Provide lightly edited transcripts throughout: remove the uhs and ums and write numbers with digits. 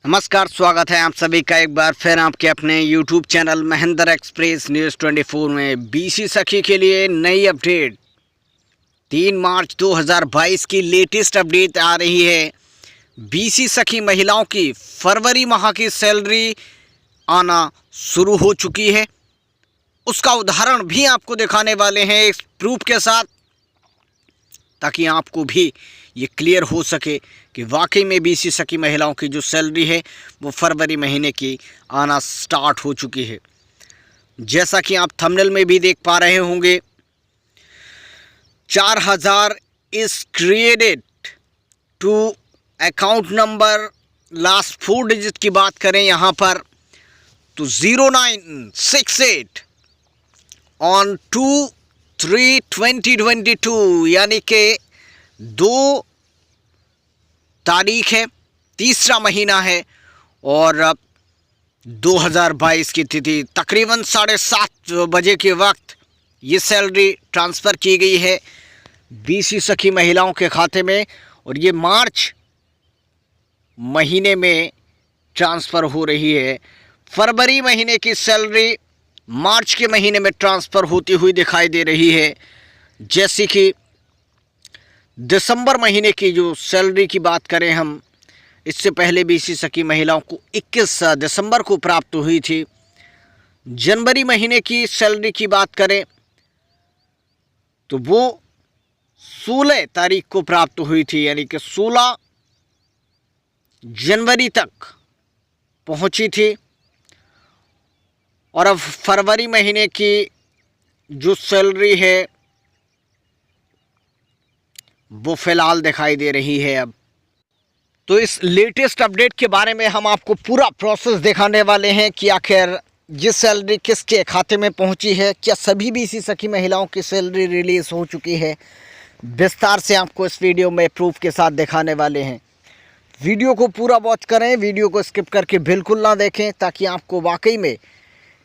नमस्कार, स्वागत है आप सभी का एक बार फिर आपके अपने YouTube channel Mahendra express news 24 में। बीसी सखी के लिए नई अपडेट 3 मार्च 2022 की लेटेस्ट अपडेट आ रही है। बीसी सखी महिलाओं की फरवरी माह की सैलरी आना शुरू हो चुकी है। उसका उदाहरण भी आपको दिखाने वाले हैं इस प्रूफ के साथ, ताकि आपको भी ये क्लियर हो सके कि वाकई में बीसी सखी महिलाओं की जो सैलरी है वो फरवरी महीने की आना स्टार्ट हो चुकी है। जैसा कि आप थंबनेल में भी देख पा रहे होंगे, 4000 is created to account number. Last 4 digit की बात करें यहाँ पर तो 0968 ऑन 2/3/2022 यानी कि 2 तारीख है, तीसरा महीना है और 2022 की तिथि तकरीबन 7:30 बजे के वक्त ये सैलरी ट्रांसफ़र की गई है बीसी सखी महिलाओं के खाते में। और ये मार्च महीने में ट्रांसफ़र हो रही है। फरवरी महीने की सैलरी मार्च के महीने में ट्रांसफ़र होती हुई दिखाई दे रही है। जैसे कि दिसंबर महीने की जो सैलरी की बात करें हम, इससे पहले बीसी सखी महिलाओं को 21 दिसंबर को प्राप्त हुई थी। जनवरी महीने की सैलरी की बात करें तो वो 16 तारीख को प्राप्त हुई थी, यानी कि 16 जनवरी तक पहुंची थी। और अब फरवरी महीने की जो सैलरी है वो फ़िलहाल दिखाई दे रही है। अब तो इस लेटेस्ट अपडेट के बारे में हम आपको पूरा प्रोसेस दिखाने वाले हैं कि आखिर ये सैलरी किसके खाते में पहुंची है। क्या सभी बीसी सखी महिलाओं की सैलरी रिलीज़ हो चुकी है, विस्तार से आपको इस वीडियो में प्रूफ के साथ दिखाने वाले हैं। वीडियो को पूरा वॉच करें, वीडियो को स्किप करके बिल्कुल ना देखें, ताकि आपको वाकई में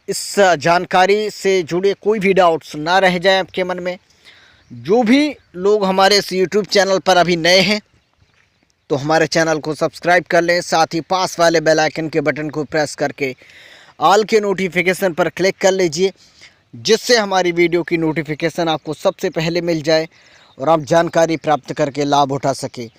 इस जानकारी से जुड़े कोई भी डाउट्स ना रह जाए आपके मन में। जो भी लोग हमारे इस YouTube चैनल पर अभी नए हैं तो हमारे चैनल को सब्सक्राइब कर लें, साथ ही पास वाले बेल आइकन के बटन को प्रेस करके ऑल के नोटिफिकेशन पर क्लिक कर लीजिए, जिससे हमारी वीडियो की नोटिफिकेशन आपको सबसे पहले मिल जाए और आप जानकारी प्राप्त करके लाभ उठा सकें।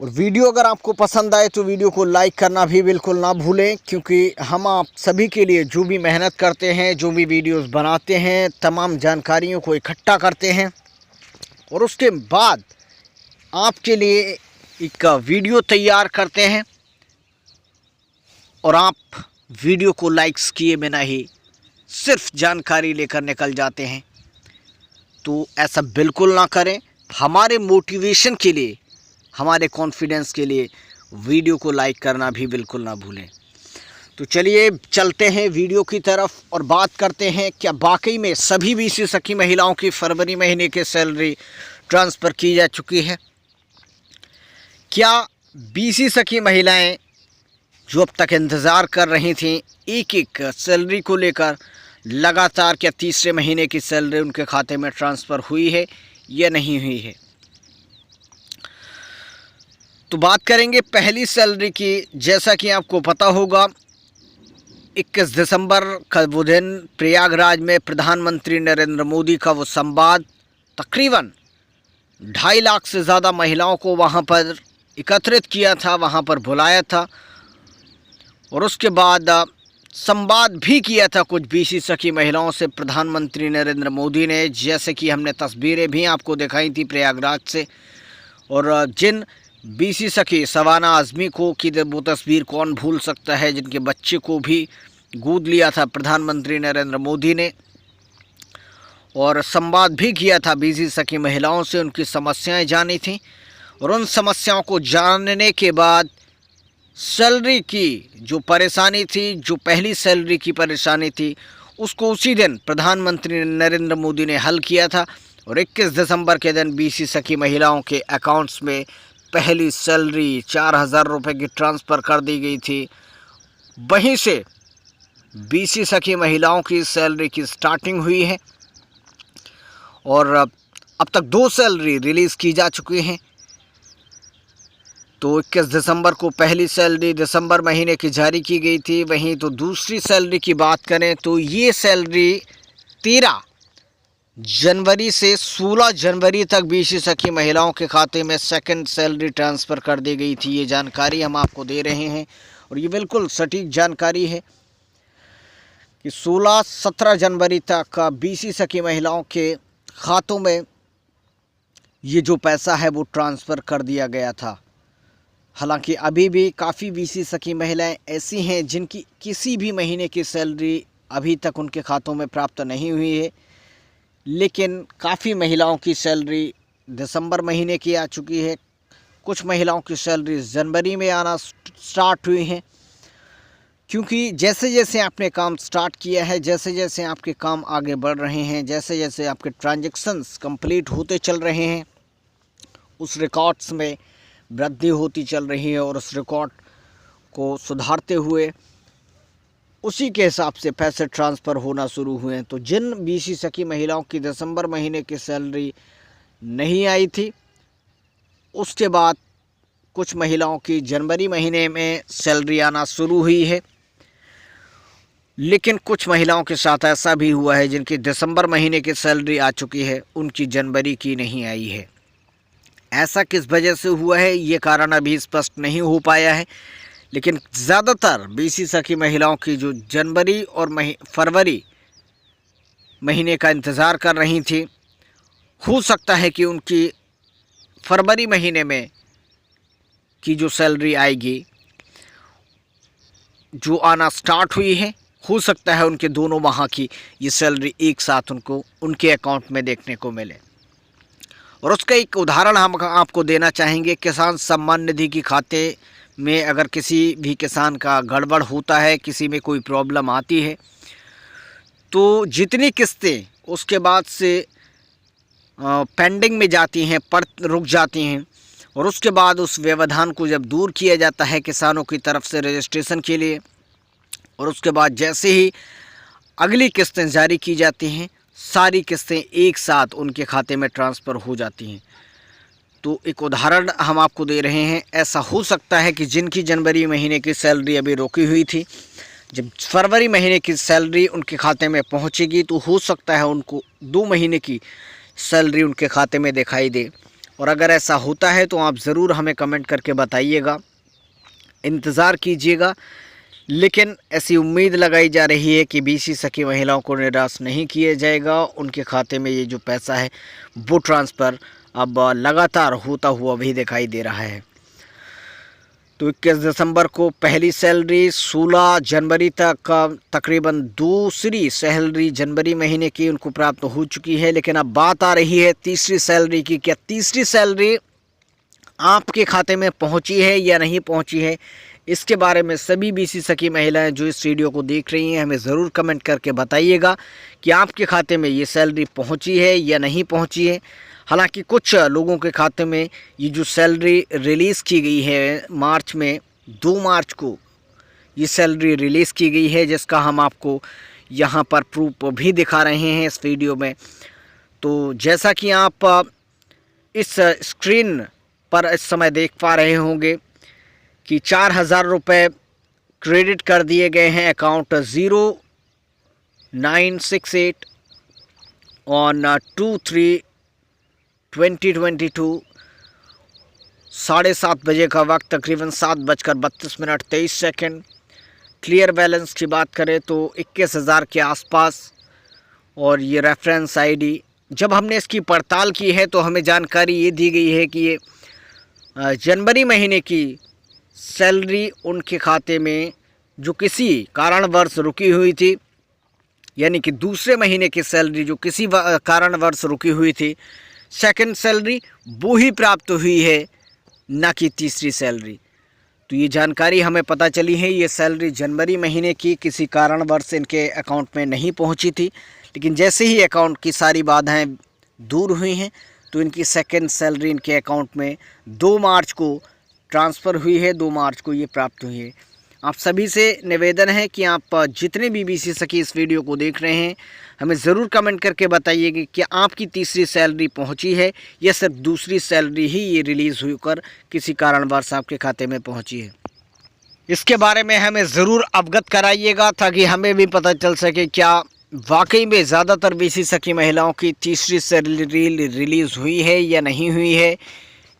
और वीडियो अगर आपको पसंद आए तो वीडियो को लाइक करना भी बिल्कुल ना भूलें, क्योंकि हम आप सभी के लिए जो भी मेहनत करते हैं, जो भी वीडियोस बनाते हैं, तमाम जानकारियों को इकट्ठा करते हैं और उसके बाद आपके लिए एक वीडियो तैयार करते हैं और आप वीडियो को लाइक्स किए बिना ही सिर्फ जानकारी लेकर निकल जाते हैं। तो ऐसा बिल्कुल ना करें। हमारे मोटिवेशन के लिए, हमारे कॉन्फिडेंस के लिए वीडियो को लाइक करना भी बिल्कुल ना भूलें। तो चलिए चलते हैं वीडियो की तरफ और बात करते हैं क्या वाकई में सभी बीसी सखी महिलाओं की फरवरी महीने की सैलरी ट्रांसफ़र की जा चुकी है। क्या बीसी सखी महिलाएं जो अब तक इंतज़ार कर रही थीं एक एक सैलरी को लेकर, लगातार क्या तीसरे महीने की सैलरी उनके खाते में ट्रांसफ़र हुई है या नहीं हुई है। तो बात करेंगे पहली सैलरी की। जैसा कि आपको पता होगा, 21 दिसंबर का वो दिन प्रयागराज में प्रधानमंत्री नरेंद्र मोदी का वो संवाद, तकरीबन 2.5 लाख से ज़्यादा महिलाओं को वहाँ पर एकत्रित किया था, वहाँ पर बुलाया था और उसके बाद संवाद भी किया था कुछ बीसी सखी महिलाओं से प्रधानमंत्री नरेंद्र मोदी ने। जैसे कि हमने तस्वीरें भी आपको दिखाई थी प्रयागराज से। और जिन बीसी सखी सवाना आज़मी को कि वो तस्वीर कौन भूल सकता है, जिनके बच्चे को भी गोद लिया था प्रधानमंत्री नरेंद्र मोदी ने और संवाद भी किया था बीसी सखी महिलाओं से, उनकी समस्याएं जानी थी। और उन समस्याओं को जानने के बाद सैलरी की जो परेशानी थी, जो पहली सैलरी की परेशानी थी, उसको उसी दिन प्रधानमंत्री नरेंद्र मोदी ने हल किया था। और 21 दिसंबर के दिन बीसी सखी महिलाओं के अकाउंट्स में पहली सैलरी 4000 रुपये की ट्रांसफ़र कर दी गई थी। वहीं से बीसी सखी महिलाओं की सैलरी की स्टार्टिंग हुई है और अब तक 2 सैलरी रिलीज़ की जा चुकी हैं। तो 21 दिसंबर को पहली सैलरी दिसंबर महीने की जारी की गई थी। वहीं तो दूसरी सैलरी की बात करें तो ये सैलरी 13 जनवरी से 16 जनवरी तक बीसी सखी महिलाओं के खाते में सेकंड सैलरी ट्रांसफ़र कर दी गई थी। ये जानकारी हम आपको दे रहे हैं और ये बिल्कुल सटीक जानकारी है कि 16-17 जनवरी तक बीसी सखी महिलाओं के खातों में ये जो पैसा है वो ट्रांसफ़र कर दिया गया था। हालांकि अभी भी काफ़ी बीसी सखी महिलाएं ऐसी हैं जिनकी किसी भी महीने की सैलरी अभी तक उनके खातों में प्राप्त नहीं हुई है, लेकिन काफ़ी महिलाओं की सैलरी दिसंबर महीने की आ चुकी है। कुछ महिलाओं की सैलरी जनवरी में आना स्टार्ट हुई हैं, क्योंकि जैसे जैसे आपने काम स्टार्ट किया है, जैसे जैसे आपके काम आगे बढ़ रहे हैं, जैसे जैसे आपके ट्रांजैक्शंस कंप्लीट होते चल रहे हैं, उस रिकॉर्ड्स में वृद्धि होती चल रही है और उस रिकॉर्ड को सुधारते हुए उसी के हिसाब से पैसे ट्रांसफ़र होना शुरू हुए हैं। तो जिन बीसी सखी महिलाओं की दिसंबर महीने की सैलरी नहीं आई थी, उसके बाद कुछ महिलाओं की जनवरी महीने में सैलरी आना शुरू हुई है, लेकिन कुछ महिलाओं के साथ ऐसा भी हुआ है जिनकी दिसंबर महीने की सैलरी आ चुकी है, उनकी जनवरी की नहीं आई है। ऐसा किस वजह से हुआ है ये कारण अभी स्पष्ट नहीं हो पाया है, लेकिन ज़्यादातर बीसी सखी महिलाओं की जो जनवरी और फरवरी महीने का इंतज़ार कर रही थी, हो सकता है कि उनकी फरवरी महीने में की जो सैलरी आएगी, जो आना स्टार्ट हुई है, हो सकता है उनके दोनों माह की ये सैलरी एक साथ उनको उनके अकाउंट में देखने को मिले। और उसका एक उदाहरण हम आपको देना चाहेंगे। किसान सम्मान निधि के खाते में अगर किसी भी किसान का गड़बड़ होता है, किसी में कोई प्रॉब्लम आती है, तो जितनी किस्तें उसके बाद से पेंडिंग में जाती हैं, पर रुक जाती हैं, और उसके बाद उस व्यवधान को जब दूर किया जाता है किसानों की तरफ से रजिस्ट्रेशन के लिए, और उसके बाद जैसे ही अगली किस्तें जारी की जाती हैं, सारी किस्तें एक साथ उनके खाते में ट्रांसफ़र हो जाती हैं। तो एक उदाहरण हम आपको दे रहे हैं। ऐसा हो सकता है कि जिनकी जनवरी महीने की सैलरी अभी रोकी हुई थी, जब फरवरी महीने की सैलरी उनके खाते में पहुंचेगी तो हो सकता है उनको 2 महीने की सैलरी उनके खाते में दिखाई दे। और अगर ऐसा होता है तो आप ज़रूर हमें कमेंट करके बताइएगा, इंतज़ार कीजिएगा। लेकिन ऐसी उम्मीद लगाई जा रही है कि बीसी सखी महिलाओं को निराश नहीं किया जाएगा, उनके खाते में ये जो पैसा है वो ट्रांसफ़र अब लगातार होता हुआ भी दिखाई दे रहा है। तो 21 दिसंबर को पहली सैलरी, 16 जनवरी तक तकरीबन दूसरी सैलरी जनवरी महीने की उनको प्राप्त हो चुकी है। लेकिन अब बात आ रही है तीसरी सैलरी की। क्या तीसरी सैलरी आपके खाते में पहुंची है या नहीं पहुंची है, इसके बारे में सभी बीसी सखी महिलाएं जो इस वीडियो को देख रही हैं हमें ज़रूर कमेंट करके बताइएगा कि आपके खाते में ये सैलरी पहुंची है या नहीं पहुंची है। हालांकि कुछ लोगों के खाते में ये जो सैलरी रिलीज़ की गई है मार्च में, 2 मार्च को ये सैलरी रिलीज़ की गई है, जिसका हम आपको यहाँ पर प्रूफ भी दिखा रहे हैं इस वीडियो में। तो जैसा कि आप इस स्क्रीन पर इस समय देख पा रहे होंगे कि 4,000 रुपये क्रेडिट कर दिए गए हैं अकाउंट 0968 ऑन 2/3/2022। 7:30 बजे का वक्त, तकरीबन 7:32:23। क्लियर बैलेंस की बात करें तो 21,000 के आसपास। और ये रेफरेंस आईडी जब हमने इसकी पड़ताल की है तो हमें जानकारी ये दी गई है कि ये जनवरी महीने की सैलरी उनके खाते में जो किसी कारणवश रुकी हुई थी, यानी कि दूसरे महीने की सैलरी जो किसी कारणवश रुकी हुई थी, सेकंड सैलरी वो ही प्राप्त हुई है, ना कि तीसरी सैलरी। तो ये जानकारी हमें पता चली है। ये सैलरी जनवरी महीने की किसी कारणवश इनके अकाउंट में नहीं पहुंची थी, लेकिन जैसे ही अकाउंट की सारी बाधाएं दूर हुई हैं तो इनकी सेकंड सैलरी इनके अकाउंट में 2 मार्च को ट्रांसफ़र हुई है। 2 मार्च को ये प्राप्त हुई है। आप सभी से निवेदन है कि आप जितने भी BC सखी इस वीडियो को देख रहे हैं, हमें ज़रूर कमेंट करके बताइए कि आपकी तीसरी सैलरी पहुंची है या सिर्फ दूसरी सैलरी ही ये रिलीज़ होकर किसी कारणवश आपके खाते में पहुंची है। इसके बारे में हमें ज़रूर अवगत कराइएगा ताकि हमें भी पता चल सके क्या वाकई में ज़्यादातर BC सखी महिलाओं की तीसरी सैलरी रिलीज़ हुई है या नहीं हुई है।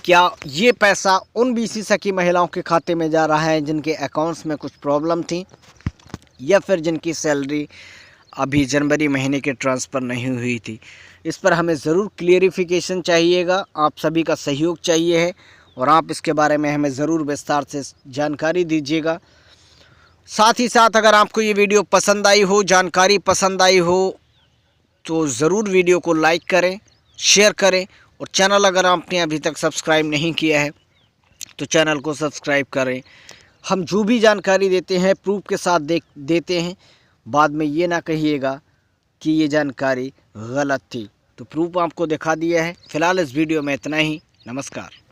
क्या ये पैसा उन BC सखी महिलाओं के खाते में जा रहा है जिनके अकाउंट्स में कुछ प्रॉब्लम थी, या फिर जिनकी सैलरी अभी जनवरी महीने के ट्रांसफ़र नहीं हुई थी। इस पर हमें ज़रूर क्लियरिफिकेशन चाहिएगा, आप सभी का सहयोग चाहिए है और आप इसके बारे में हमें ज़रूर विस्तार से जानकारी दीजिएगा। साथ ही साथ अगर आपको ये वीडियो पसंद आई हो, जानकारी पसंद आई हो, तो ज़रूर वीडियो को लाइक करें, शेयर करें और चैनल अगर आपने अभी तक सब्सक्राइब नहीं किया है तो चैनल को सब्सक्राइब करें। हम जो भी जानकारी देते हैं प्रूफ के साथ देते हैं, बाद में ये ना कहिएगा कि ये जानकारी गलत थी। तो प्रूफ आपको दिखा दिया है। फ़िलहाल इस वीडियो में इतना ही। नमस्कार।